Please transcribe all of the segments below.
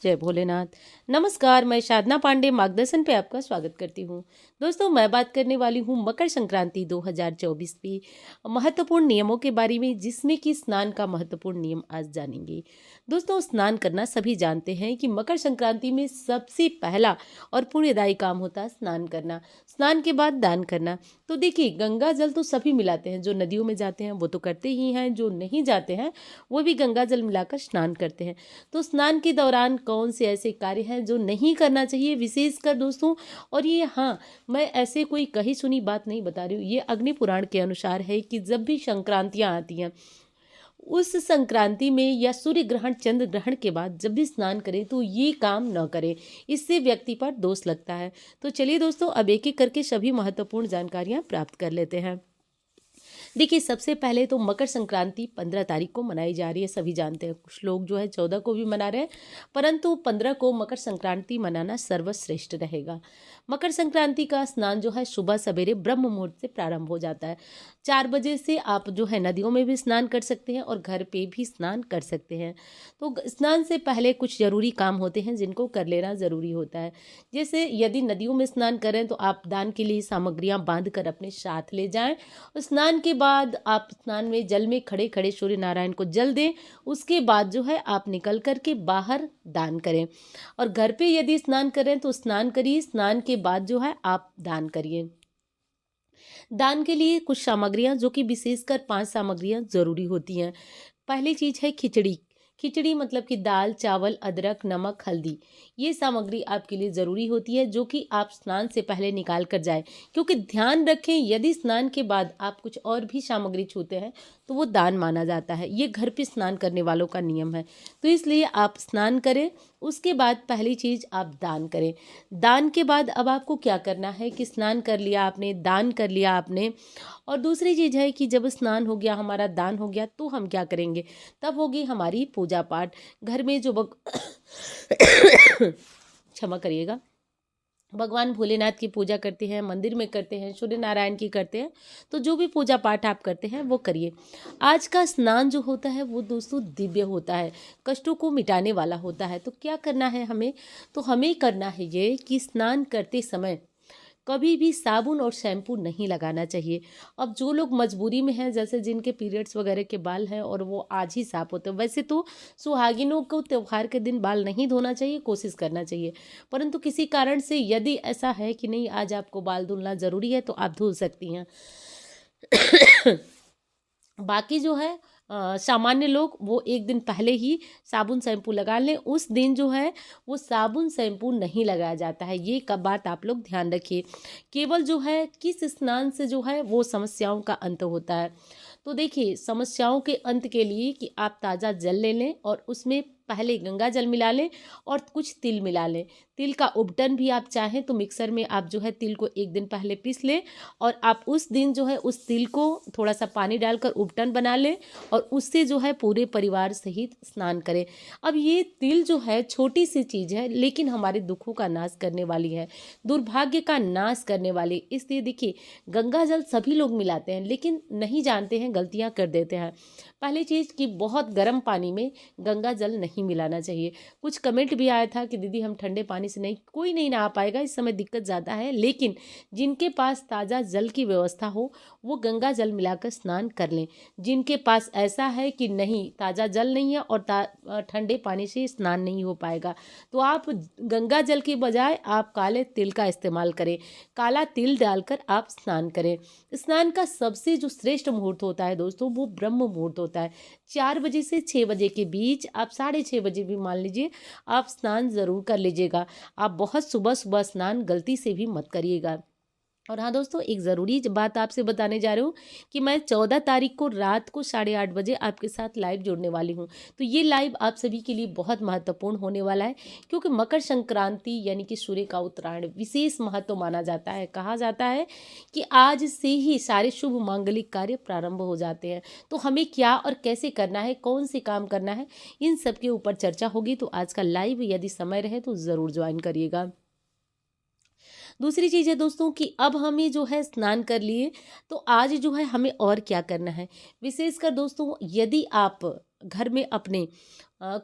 जय भोलेनाथ। नमस्कार, मैं साधना पांडे मार्गदर्शन पे आपका स्वागत करती हूँ। दोस्तों, मैं बात करने वाली हूँ मकर संक्रांति 2024 की महत्वपूर्ण नियमों के बारे में, जिसमें कि स्नान का महत्वपूर्ण नियम आज जानेंगे। दोस्तों, स्नान करना सभी जानते हैं कि मकर संक्रांति में सबसे पहला और पुण्यदायी काम होता है स्नान करना। स्नान के बाद दान करना। तो देखिए, गंगा जल तो सभी मिलाते हैं, जो नदियों में जाते हैं वो तो करते ही हैं, जो नहीं जाते हैं वो भी गंगा जल मिलाकर स्नान करते हैं। तो स्नान के दौरान कौन से ऐसे कार्य हैं जो नहीं करना चाहिए विशेषकर दोस्तों। और ये हाँ, मैं ऐसे कोई कही सुनी बात नहीं बता रही हूँ, ये अग्नि पुराण के अनुसार है कि जब भी संक्रांतियाँ आती हैं, उस संक्रांति में या सूर्य ग्रहण चंद्र ग्रहण के बाद जब भी स्नान करें तो ये काम न करें, इससे व्यक्ति पर दोष लगता है। तो चलिए दोस्तों, अब एक एक करके सभी महत्वपूर्ण जानकारियाँ प्राप्त कर लेते हैं। देखिए, सबसे पहले तो मकर संक्रांति 15 तारीख को मनाई जा रही है, सभी जानते हैं। कुछ लोग जो है 14 को भी मना रहे हैं, परंतु 15 को मकर संक्रांति मनाना सर्वश्रेष्ठ रहेगा। मकर संक्रांति का स्नान जो है सुबह सवेरे ब्रह्म मुहूर्त से प्रारंभ हो जाता है। 4 बजे से आप जो है नदियों में भी स्नान कर सकते हैं और घर पे भी स्नान कर सकते हैं। तो स्नान से पहले कुछ जरूरी काम होते हैं जिनको कर लेना जरूरी होता है। जैसे यदि नदियों में स्नान करें तो आप दान के लिए सामग्रियां बांध कर अपने साथ ले जाएं। स्नान के बाद आप स्नान में जल में खड़े खड़े सूर्य नारायण को जल दें। उसके बाद जो है आप निकल कर के बाहर दान करें, और घर पे यदि स्नान करें तो स्नान करिए, स्नान के बाद जो है आप दान करिए। दान के लिए कुछ सामग्रियां, जो कि विशेषकर 5 सामग्रियां जरूरी होती हैं। पहली चीज है खिचड़ी। खिचड़ी मतलब कि दाल, चावल, अदरक, नमक, हल्दी, ये सामग्री आपके लिए ज़रूरी होती है, जो कि आप स्नान से पहले निकाल कर जाए। क्योंकि ध्यान रखें, यदि स्नान के बाद आप कुछ और भी सामग्री छूते हैं तो वो दान माना जाता है। ये घर पे स्नान करने वालों का नियम है। तो इसलिए आप स्नान करें, उसके बाद पहली चीज़ आप दान करें। दान के बाद अब आपको क्या करना है कि स्नान कर लिया आपने, दान कर लिया आपने, और दूसरी चीज़ है कि जब स्नान हो गया, हमारा दान हो गया, तो हम क्या करेंगे, तब होगी हमारी पूजा पाठ। घर में जो क्षमा करिएगा, भगवान भोलेनाथ की पूजा करते हैं, मंदिर में करते हैं, सूर्य नारायण की करते हैं, तो जो भी पूजा पाठ आप करते हैं वो करिए। आज का स्नान जो होता है वो दोस्तों दिव्य होता है, कष्टों को मिटाने वाला होता है। तो क्या करना है हमें, तो हमें करना है ये कि स्नान करते समय कभी भी साबुन और शैम्पू नहीं लगाना चाहिए। अब जो लोग मजबूरी में हैं, जैसे जिनके पीरियड्स वगैरह के बाल हैं और वो आज ही साफ होते हैं, वैसे तो सुहागिनों को त्यौहार के दिन बाल नहीं धोना चाहिए, कोशिश करना चाहिए। परंतु किसी कारण से यदि ऐसा है कि नहीं, आज आपको बाल धुलना ज़रूरी है, तो आप धुल सकती हैं। बाकी जो है सामान्य लोग, वो एक दिन पहले ही साबुन शैम्पू लगा लें। उस दिन जो है वो साबुन शैम्पू नहीं लगाया जाता है, ये बात आप लोग ध्यान रखिए। केवल जो है किस स्नान से जो है वो समस्याओं का अंत होता है। तो देखिए, समस्याओं के अंत के लिए कि आप ताज़ा जल ले लें और उसमें पहले गंगा जल मिला लें और कुछ तिल मिला लें। तिल का उपटन भी आप चाहें तो मिक्सर में आप जो है तिल को एक दिन पहले पीस लें, और आप उस दिन जो है उस तिल को थोड़ा सा पानी डालकर उपटन बना लें और उससे जो है पूरे परिवार सहित स्नान करें। अब ये तिल जो है छोटी सी चीज़ है, लेकिन हमारे दुखों का नाश करने वाली है, दुर्भाग्य का नाश करने वाली। इसलिए देखिए, गंगा जल सभी लोग मिलाते हैं, लेकिन नहीं जानते हैं, गलतियां कर देते हैं। पहली चीज़ कि बहुत गर्म पानी में गंगा जल नहीं मिलाना चाहिए। कुछ कमेंट भी आया था कि दीदी हम ठंडे पानी से नहीं, कोई नहीं नहा पाएगा, इस समय दिक्कत ज़्यादा है, लेकिन जिनके पास ताज़ा जल की व्यवस्था हो वो गंगा जल मिलाकर स्नान कर लें। जिनके पास ऐसा है कि नहीं, ताज़ा जल नहीं है और ठंडे पानी से स्नान नहीं हो पाएगा, तो आप गंगा जल के बजाय आप काले तिल का इस्तेमाल करें। काला तिल डालकर आप स्नान करें। स्नान का सबसे जो श्रेष्ठ मुहूर्त होता है दोस्तों, वो ब्रह्म मुहूर्त होता है। 4 बजे से 6 बजे के बीच, आप 6:30 बजे भी मान लीजिए, आप स्नान ज़रूर कर लीजिएगा। आप बहुत सुबह सुबह स्नान गलती से भी मत करिएगा। और हाँ दोस्तों, एक ज़रूरी बात आपसे बताने जा रही हूँ कि मैं 14 तारीख को रात को 8:30 बजे आपके साथ लाइव जुड़ने वाली हूँ। तो ये लाइव आप सभी के लिए बहुत महत्वपूर्ण होने वाला है, क्योंकि मकर संक्रांति यानी कि सूर्य का उत्तरायण विशेष महत्व माना जाता है। कहा जाता है कि आज से ही सारे शुभ मांगलिक कार्य प्रारंभ हो जाते हैं। तो हमें क्या और कैसे करना है, कौन से काम करना है, इन सब के ऊपर चर्चा होगी। तो आज का लाइव यदि समय रहे तो ज़रूर ज्वाइन करिएगा। दूसरी चीज़ है दोस्तों कि अब हमें जो है स्नान कर लिए, तो आज जो है हमें और क्या करना है। विशेषकर दोस्तों, यदि आप घर में अपने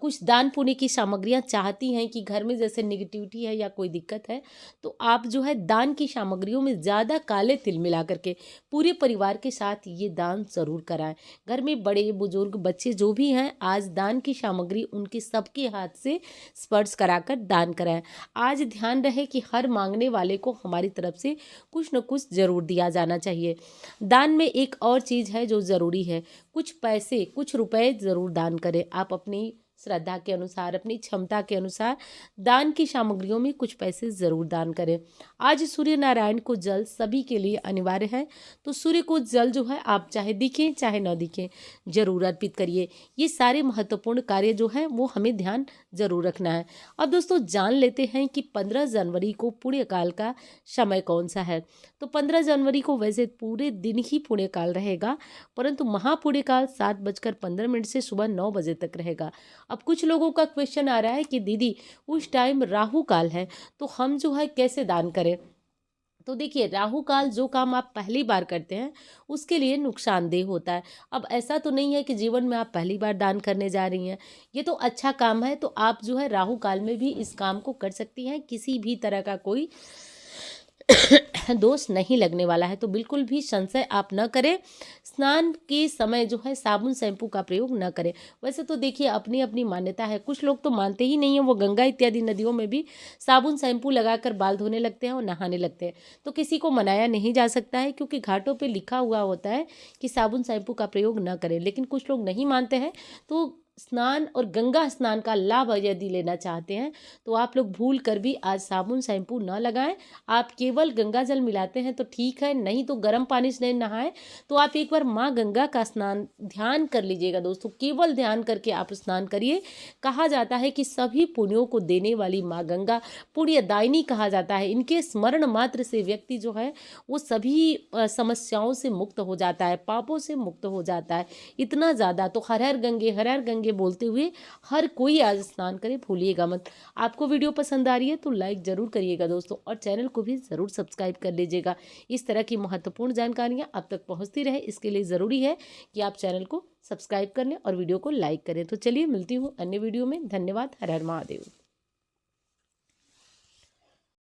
कुछ दान पुण्य की सामग्रियां चाहती हैं कि घर में जैसे निगेटिविटी है या कोई दिक्कत है, तो आप जो है दान की सामग्रियों में ज़्यादा काले तिल मिला करके पूरे परिवार के साथ ये दान ज़रूर कराएं। घर में बड़े बुजुर्ग बच्चे जो भी हैं, आज दान की सामग्री उनके सबके हाथ से स्पर्श कराकर दान कराएं। आज ध्यान रहे कि हर मांगने वाले को हमारी तरफ से कुछ न कुछ ज़रूर दिया जाना चाहिए। दान में एक और चीज़ है जो ज़रूरी है, कुछ पैसे कुछ रुपए ज़रूर दान करें। आप अपनी श्रद्धा के अनुसार, अपनी क्षमता के अनुसार दान की सामग्रियों में कुछ पैसे ज़रूर दान करें। आज सूर्य नारायण को जल सभी के लिए अनिवार्य है, तो सूर्य को जल जो है आप चाहे दिखें चाहे न दिखें जरूर अर्पित करिए। ये सारे महत्वपूर्ण कार्य जो हैं वो हमें ध्यान जरूर रखना है। अब दोस्तों जान लेते हैं कि 15 जनवरी को पुण्यकाल का समय कौन सा है। तो 15 जनवरी को वैसे पूरे दिन ही पुण्यकाल रहेगा, परंतु महापुण्यकाल 7:15 से सुबह 9 बजे तक रहेगा। अब कुछ लोगों का क्वेश्चन आ रहा है कि दीदी उस टाइम राहु काल है, तो हम जो है कैसे दान करें। तो देखिए, राहु काल जो काम आप पहली बार करते हैं उसके लिए नुकसानदेह होता है। अब ऐसा तो नहीं है कि जीवन में आप पहली बार दान करने जा रही हैं, ये तो अच्छा काम है, तो आप जो है राहु काल में भी इस काम को कर सकती हैं। किसी भी तरह का कोई दोष नहीं लगने वाला है, तो बिल्कुल भी संशय आप न करें। स्नान के समय जो है साबुन शैम्पू का प्रयोग न करें। वैसे तो देखिए अपनी अपनी मान्यता है, कुछ लोग तो मानते ही नहीं है, वो गंगा इत्यादि नदियों में भी साबुन शैम्पू लगाकर बाल धोने लगते हैं और नहाने लगते हैं। तो किसी को मनाया नहीं जा सकता है, क्योंकि घाटों पे लिखा हुआ होता है कि साबुन शैम्पू का प्रयोग न करें। लेकिन कुछ लोग नहीं मानते हैं, तो स्नान और गंगा स्नान का लाभ यदि लेना चाहते हैं तो आप लोग भूल कर भी आज साबुन शैम्पू न लगाएं। आप केवल गंगा जल मिलाते हैं तो ठीक है, नहीं तो गर्म पानी से नहाएं। तो आप एक बार माँ गंगा का स्नान ध्यान कर लीजिएगा दोस्तों, केवल ध्यान करके आप स्नान करिए। कहा जाता है कि सभी पुण्यों को देने वाली माँ गंगा पुण्यदायिनी कहा जाता है। इनके स्मरण मात्र से व्यक्ति जो है वो सभी समस्याओं से मुक्त हो जाता है, पापों से मुक्त हो जाता है। इतना ज़्यादा तो हर हर गंगे बोलते हुए हर कोई आज स्नान करे, भूलिएगा मत। आपको वीडियो पसंद आ रही है तो लाइक जरूर करिएगा दोस्तों, और चैनल को भी जरूर सब्सक्राइब कर लीजिएगा। इस तरह की महत्वपूर्ण जानकारियां आप तक पहुंचती रहे, इसके लिए ज़रूरी है कि आप चैनल को सब्सक्राइब कर लें और वीडियो को लाइक करें। तो चलिए मिलती हूँ अन्य वीडियो में। धन्यवाद। हर हर महादेव।